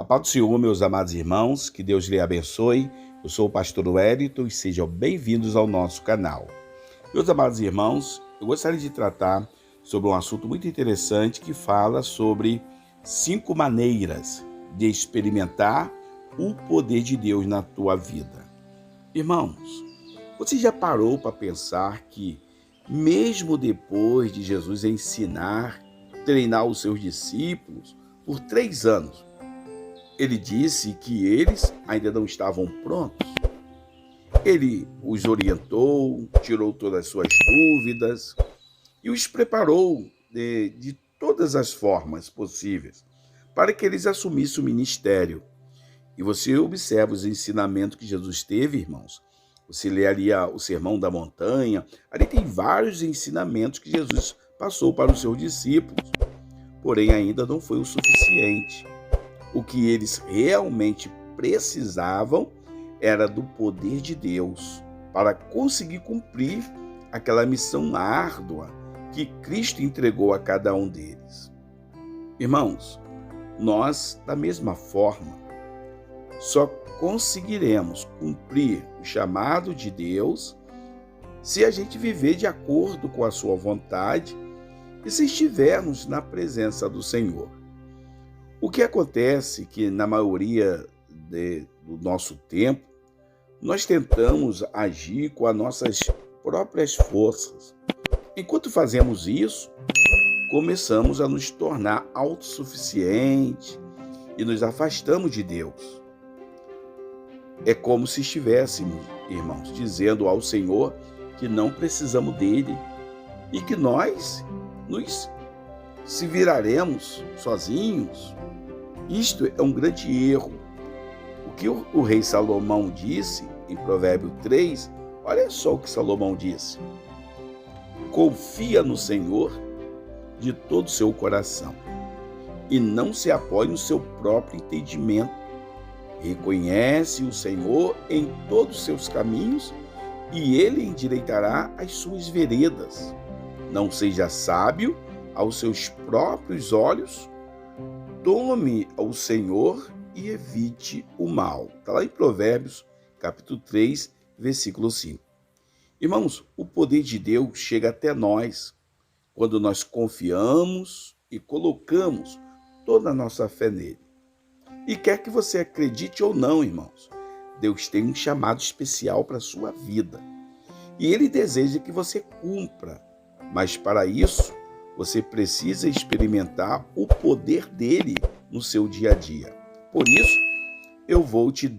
A paz do Senhor, meus amados irmãos, que Deus lhe abençoe. Eu sou o pastor Wellington e sejam bem-vindos ao nosso canal. Meus amados irmãos, eu gostaria de tratar sobre um assunto muito interessante que fala sobre 5 maneiras de experimentar o poder de Deus na tua vida. Irmãos, você já parou para pensar que mesmo depois de Jesus ensinar, treinar os seus discípulos por 3 anos, ele disse que eles ainda não estavam prontos. Ele os orientou, tirou todas as suas dúvidas e os preparou de todas as formas possíveis para que eles assumissem o ministério. E você observa os ensinamentos que Jesus teve, irmãos. Você lê ali o Sermão da Montanha, ali tem vários ensinamentos que Jesus passou para os seus discípulos. Porém, ainda não foi o suficiente. O que eles realmente precisavam era do poder de Deus para conseguir cumprir aquela missão árdua que Cristo entregou a cada um deles. Irmãos, nós, da mesma forma, só conseguiremos cumprir o chamado de Deus se a gente viver de acordo com a sua vontade e se estivermos na presença do Senhor. O que acontece é que, na maioria do nosso tempo, nós tentamos agir com as nossas próprias forças. Enquanto fazemos isso, começamos a nos tornar autossuficientes e nos afastamos de Deus. É como se estivéssemos, irmãos, dizendo ao Senhor que não precisamos dele e que nós se viraremos sozinhos. Isto é um grande erro. O que o rei Salomão disse em Provérbio 3, olha só o que Salomão disse. Confia no Senhor de todo o seu coração e não se apoie no seu próprio entendimento. Reconhece o Senhor em todos os seus caminhos e ele endireitará as suas veredas. Não seja sábio aos seus próprios olhos. Tome ao Senhor e evite o mal. Está lá em Provérbios, capítulo 3, versículo 5. Irmãos, o poder de Deus chega até nós quando nós confiamos e colocamos toda a nossa fé nele. E quer que você acredite ou não, irmãos, Deus tem um chamado especial para a sua vida. E ele deseja que você cumpra. Mas para isso, você precisa experimentar o poder dele no seu dia a dia. Por isso, eu vou te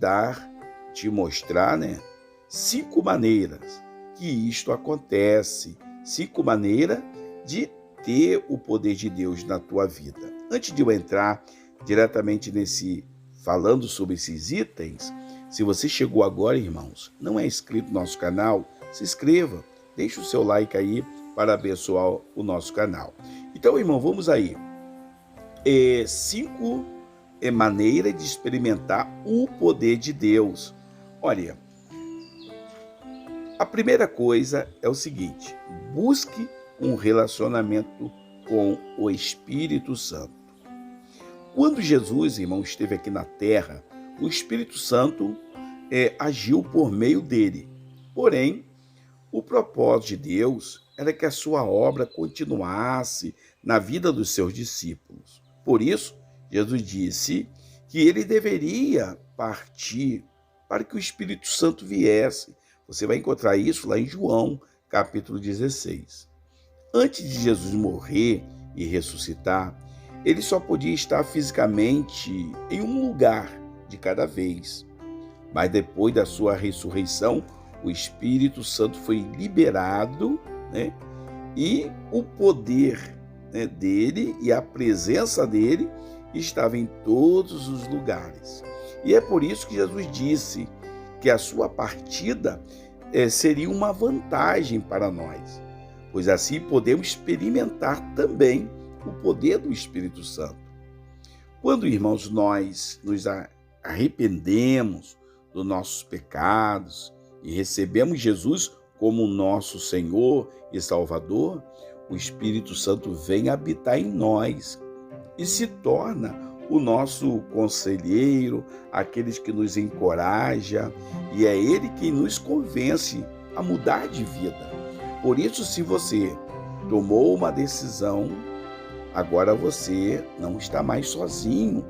mostrar, 5 maneiras que isto acontece. 5 maneiras de ter o poder de Deus na tua vida. Antes de eu entrar diretamente falando sobre esses itens, se você chegou agora, irmãos, não é inscrito no nosso canal, se inscreva, deixe o seu like aí para abençoar o nosso canal. Então, irmão, vamos aí. 5 maneiras de experimentar o poder de Deus. Olha, a primeira coisa é o seguinte: busque um relacionamento com o Espírito Santo. Quando Jesus, irmão, esteve aqui na terra, o Espírito Santo agiu por meio dele. Porém, o propósito de Deus era que a sua obra continuasse na vida dos seus discípulos. Por isso, Jesus disse que ele deveria partir para que o Espírito Santo viesse. Você vai encontrar isso lá em João, capítulo 16. Antes de Jesus morrer e ressuscitar, ele só podia estar fisicamente em um lugar de cada vez. Mas depois da sua ressurreição, o Espírito Santo foi liberado, e o poder dele e a presença dele estava em todos os lugares. E é por isso que Jesus disse que a sua partida seria uma vantagem para nós, pois assim podemos experimentar também o poder do Espírito Santo. Quando, irmãos, nós nos arrependemos dos nossos pecados e recebemos Jesus como nosso Senhor e Salvador, o Espírito Santo vem habitar em nós e se torna o nosso conselheiro, aqueles que nos encoraja, e é Ele quem nos convence a mudar de vida. Por isso, se você tomou uma decisão, agora você não está mais sozinho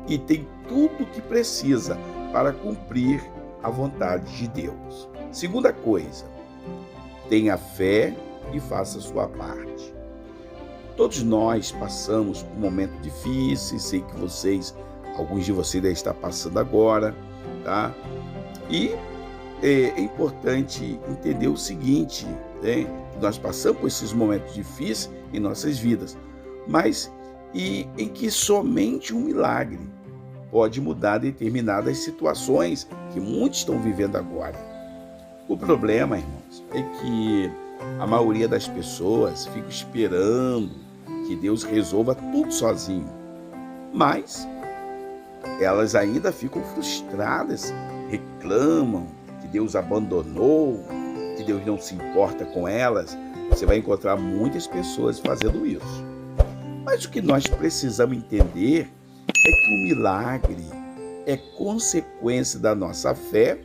e tem tudo o que precisa para cumprir a vontade de Deus. Segunda coisa, tenha fé e faça a sua parte. Todos nós passamos por momentos difíceis, sei que alguns de vocês devem estar passando agora, tá? E é importante entender o seguinte, né? Nós passamos por esses momentos difíceis em nossas vidas, mas em que somente um milagre pode mudar determinadas situações que muitos estão vivendo agora. O problema, irmãos, é que a maioria das pessoas fica esperando que Deus resolva tudo sozinho, mas elas ainda ficam frustradas, reclamam que Deus abandonou, que Deus não se importa com elas. Você vai encontrar muitas pessoas fazendo isso. Mas o que nós precisamos entender é que o milagre é consequência da nossa fé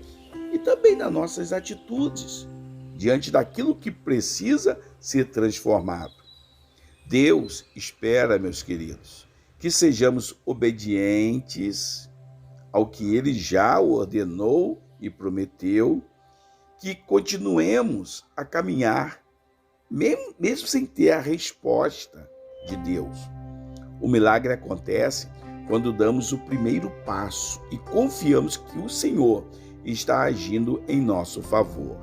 e também das nossas atitudes diante daquilo que precisa ser transformado. Deus espera, meus queridos, que sejamos obedientes ao que Ele já ordenou e prometeu, que continuemos a caminhar, mesmo sem ter a resposta de Deus. O milagre acontece quando damos o primeiro passo e confiamos que o Senhor está agindo em nosso favor.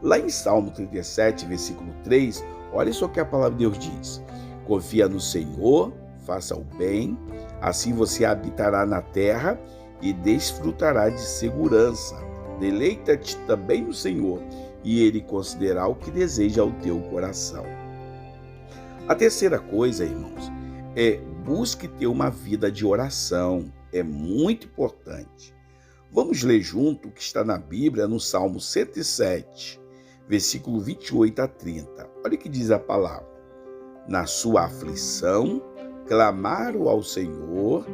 Lá em Salmo 37, versículo 3, olha só o que a palavra de Deus diz. Confia no Senhor, faça o bem, assim você habitará na terra e desfrutará de segurança. Deleita-te também no Senhor, e Ele concederá o que deseja ao teu coração. A terceira coisa, irmãos, é busque ter uma vida de oração. É muito importante. Vamos ler junto o que está na Bíblia, no Salmo 107, versículo 28 a 30. Olha o que diz a palavra. Na sua aflição, clamaram ao Senhor,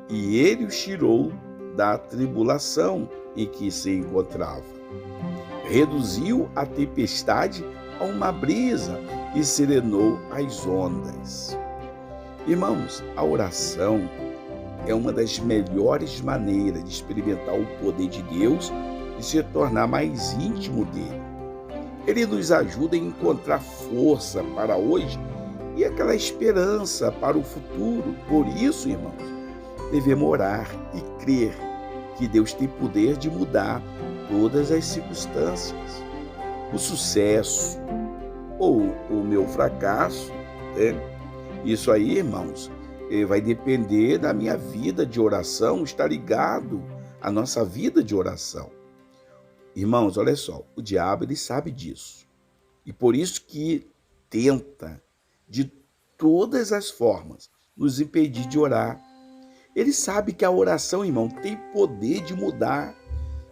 e Ele os tirou da tribulação em que se encontrava. Reduziu a tempestade a uma brisa e serenou as ondas. Irmãos, a oração é uma das melhores maneiras de experimentar o poder de Deus e se tornar mais íntimo dele. Ele nos ajuda a encontrar força para hoje e aquela esperança para o futuro. Por isso, irmãos, devemos orar e crer que Deus tem poder de mudar todas as circunstâncias. O sucesso ou o meu fracasso, isso aí, irmãos, vai depender da minha vida de oração, está ligado à nossa vida de oração. Irmãos, olha só, o diabo ele sabe disso. E por isso que tenta, de todas as formas, nos impedir de orar. Ele sabe que a oração, irmão, tem poder de mudar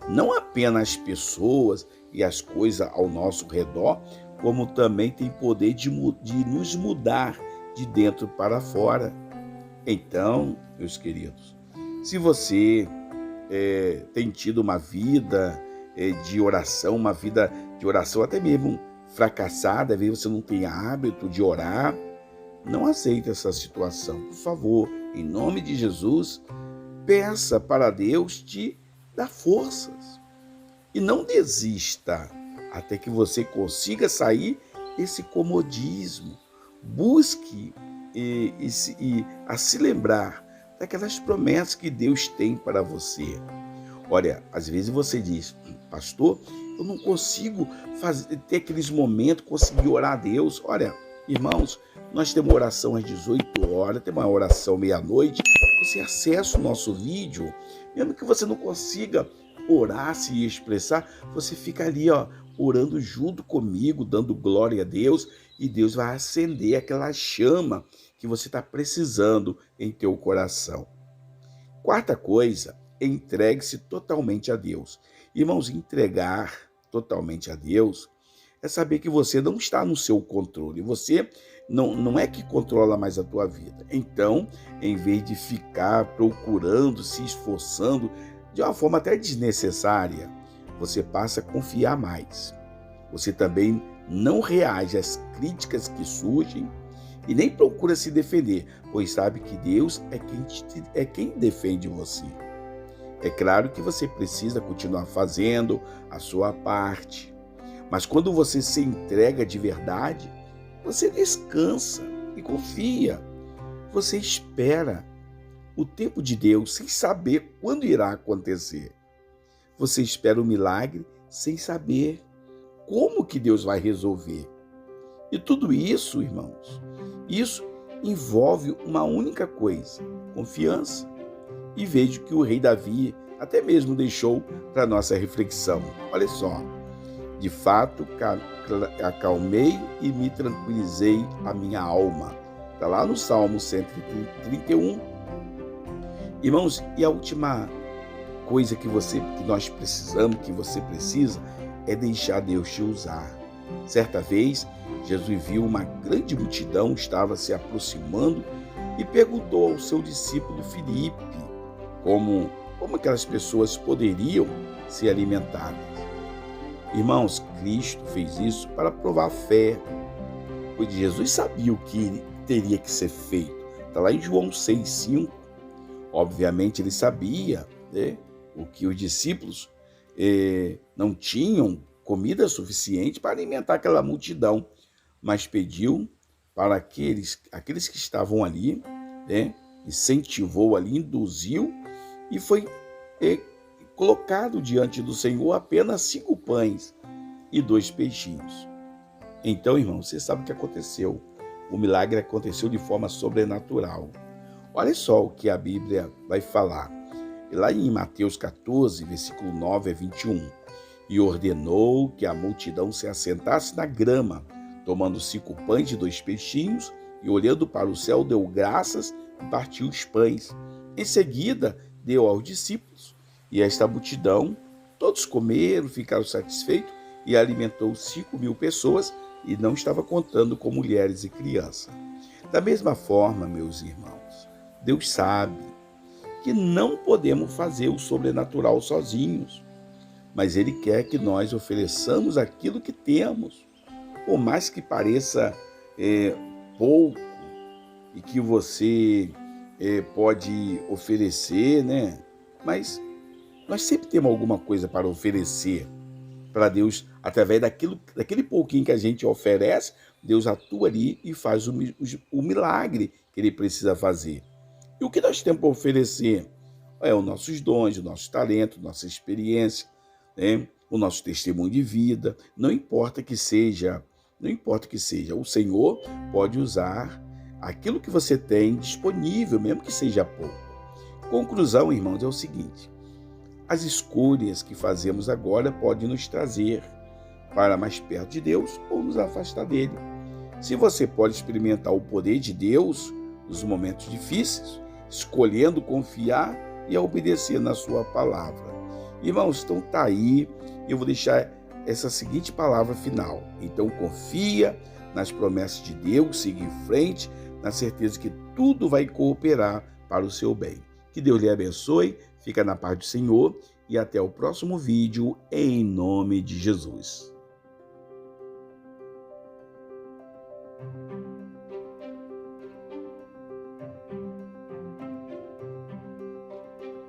não apenas as pessoas e as coisas ao nosso redor, como também tem poder de nos mudar de dentro para fora. Então, meus queridos, se você tem tido uma vida de oração, uma vida de oração até mesmo fracassada, às vezes você não tem hábito de orar, não aceite essa situação. Por favor, em nome de Jesus, peça para Deus te dar forças. E não desista até que você consiga sair desse comodismo. Busque a se lembrar daquelas promessas que Deus tem para você. Olha, às vezes você diz, pastor, eu não consigo ter aqueles momentos, conseguir orar a Deus. Olha, irmãos, nós temos oração às 18 horas, temos uma oração meia-noite. Você acessa o nosso vídeo, mesmo que você não consiga orar, se expressar, você fica ali, orando junto comigo, dando glória a Deus, e Deus vai acender aquela chama que você está precisando em teu coração. Quarta coisa, entregue-se totalmente a Deus. Irmãos, entregar totalmente a Deus é saber que você não está no seu controle. Você não é que controla mais a tua vida. Então, em vez de ficar procurando, se esforçando, de uma forma até desnecessária, você passa a confiar mais. Você também não reage às críticas que surgem e nem procura se defender, pois sabe que Deus é quem defende você. É claro que você precisa continuar fazendo a sua parte, mas quando você se entrega de verdade, você descansa e confia. Você espera o tempo de Deus sem saber quando irá acontecer. Você espera o milagre sem saber como que Deus vai resolver. E tudo isso, irmãos, isso envolve uma única coisa: confiança. E vejo que o rei Davi até mesmo deixou para nossa reflexão. Olha só, de fato acalmei e me tranquilizei a minha alma. Está lá no Salmo 131. Irmãos, e a última coisa que nós precisamos, que você precisa, é deixar Deus te usar. Certa vez, Jesus viu uma grande multidão, estava se aproximando e perguntou ao seu discípulo Filipe como aquelas pessoas poderiam ser alimentadas. Irmãos, Cristo fez isso para provar a fé, pois Jesus sabia o que teria que ser feito. Está lá em João 6,5. Obviamente ele sabia, né, o que os discípulos não tinham comida suficiente para alimentar aquela multidão, mas pediu para aqueles que estavam ali, né, incentivou ali, induziu, e foi colocado diante do Senhor apenas 5 pães e 2 peixinhos. Então, irmão, você sabe o que aconteceu. O milagre aconteceu de forma sobrenatural. Olha só o que a Bíblia vai falar. Lá em Mateus 14, versículo 9 a 21. E ordenou que a multidão se assentasse na grama, tomando 5 pães e 2 peixinhos, e olhando para o céu, deu graças e partiu os pães. Em seguida, deu aos discípulos, e esta multidão, todos comeram, ficaram satisfeitos, e alimentou 5.000 pessoas, e não estava contando com mulheres e crianças. Da mesma forma, meus irmãos, Deus sabe que não podemos fazer o sobrenatural sozinhos, mas Ele quer que nós ofereçamos aquilo que temos, por mais que pareça pouco e que você pode oferecer, né? Mas nós sempre temos alguma coisa para oferecer para Deus. Através daquele pouquinho que a gente oferece, Deus atua ali e faz o milagre que Ele precisa fazer. E o que nós temos para oferecer? Os nossos dons, o nosso talento, nossa experiência, né? O nosso testemunho de vida. Não importa que seja, o Senhor pode usar aquilo que você tem disponível, mesmo que seja pouco. Conclusão, irmãos, é o seguinte: as escolhas que fazemos agora podem nos trazer para mais perto de Deus ou nos afastar dele. Se você pode experimentar o poder de Deus nos momentos difíceis, escolhendo confiar e obedecer na sua palavra. Irmãos, então está aí, eu vou deixar essa seguinte palavra final. Então confia nas promessas de Deus, siga em frente, na certeza que tudo vai cooperar para o seu bem. Que Deus lhe abençoe, fica na paz do Senhor e até o próximo vídeo, em nome de Jesus.